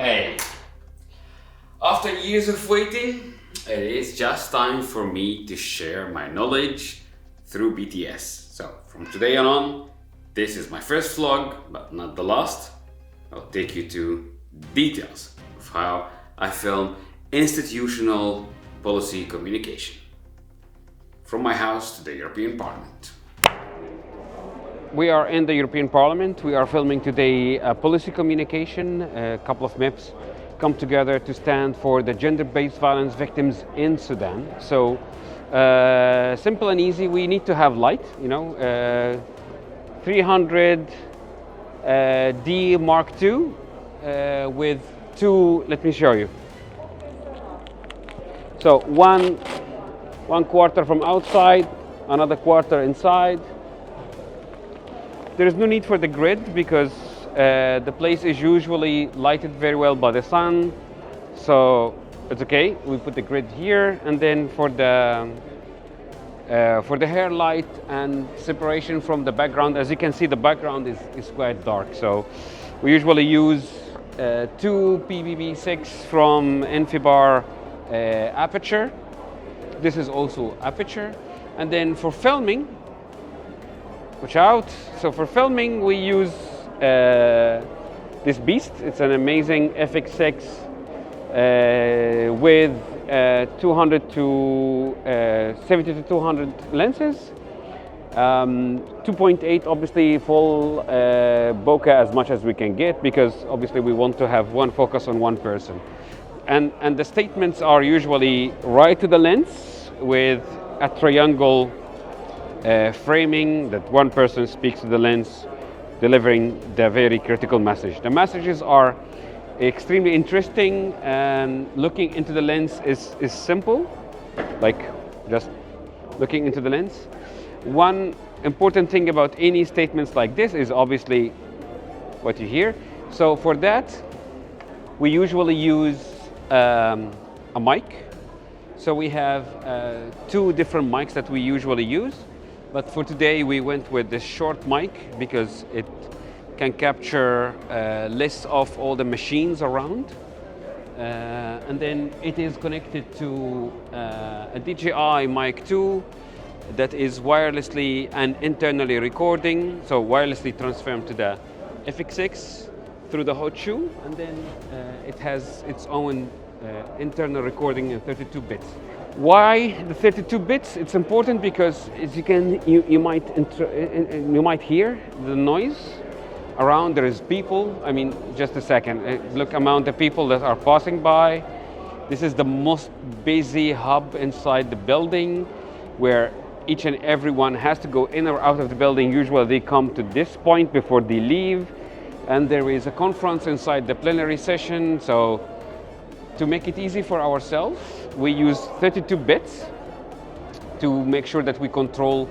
Hey, after years of waiting, it is just time for me to share my knowledge through BTS. So from today on, this is my first vlog, but not the last. I'll take you to details of how I film institutional policy communication. From my house to the European Parliament. We are in the European Parliament. We are filming today policy communication. A couple of MIPs come together to stand for the gender-based violence victims in Sudan. So simple and easy. We need to have light, 300 D Mark II with two. Let me show you. So one quarter from outside, another quarter inside. There is no need for the grid because the place is usually lighted very well by the sun, so it's okay. We put the grid here, and then for the hair light and separation from the background, as you can see, the background is quite dark. So we usually use 2 PBB6 from Enfibar aperture. This is also aperture, and then for filming. Watch out. So for filming we use this beast. It's an amazing FX6 with 200 to 70 to 200 lenses. 2.8 obviously full bokeh as much as we can get, because obviously we want to have one focus on one person. And the statements are usually right to the lens with a triangle framing that one person speaks to the lens, delivering the very critical message. The messages are extremely interesting, and looking into the lens is simple, like just looking into the lens. One important thing about any statements like this is obviously what you hear. So for that, we usually use a mic. So we have 2 different mics that we usually use. But for today we went with this short mic because it can capture less of all the machines around. And then it is connected to a DJI Mic 2 that is wirelessly and internally recording, so wirelessly transferred to the FX6 through the hot shoe, and then it has its own internal recording in 32 bits. Why the 32 bits? It's important because, as you might hear the noise around. There is people. I mean, just a second. Look amount of people that are passing by. This is the most busy hub inside the building, where each and everyone has to go in or out of the building. Usually they come to this point before they leave, and there is a conference inside the plenary session. So to make it easy for ourselves, we use 32 bits to make sure that we control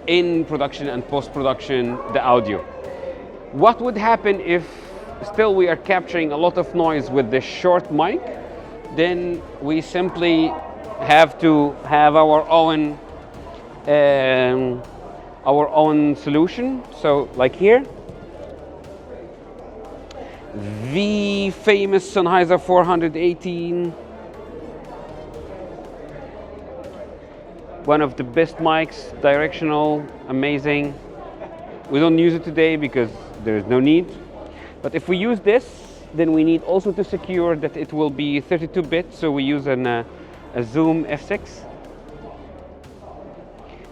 in production and post-production the audio. What would happen if still we are capturing a lot of noise with this short mic? Then we simply have to have our own solution. So like here, the famous Sennheiser 418, one of the best mics, directional, amazing. We don't use it today because there is no need, but if we use this, then we need also to secure that it will be 32 bit, so we use a Zoom F6.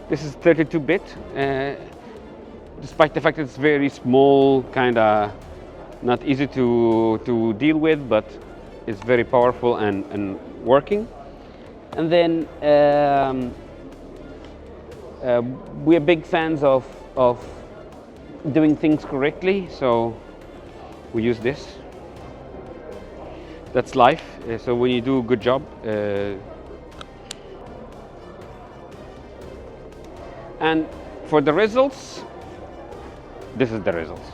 This is 32 bit, despite the fact that it's very small, kinda not easy to deal with, but it's very powerful and working. And then we are big fans of doing things correctly, so we use this. That's life. So when you do a good job, and for the results, this is the results.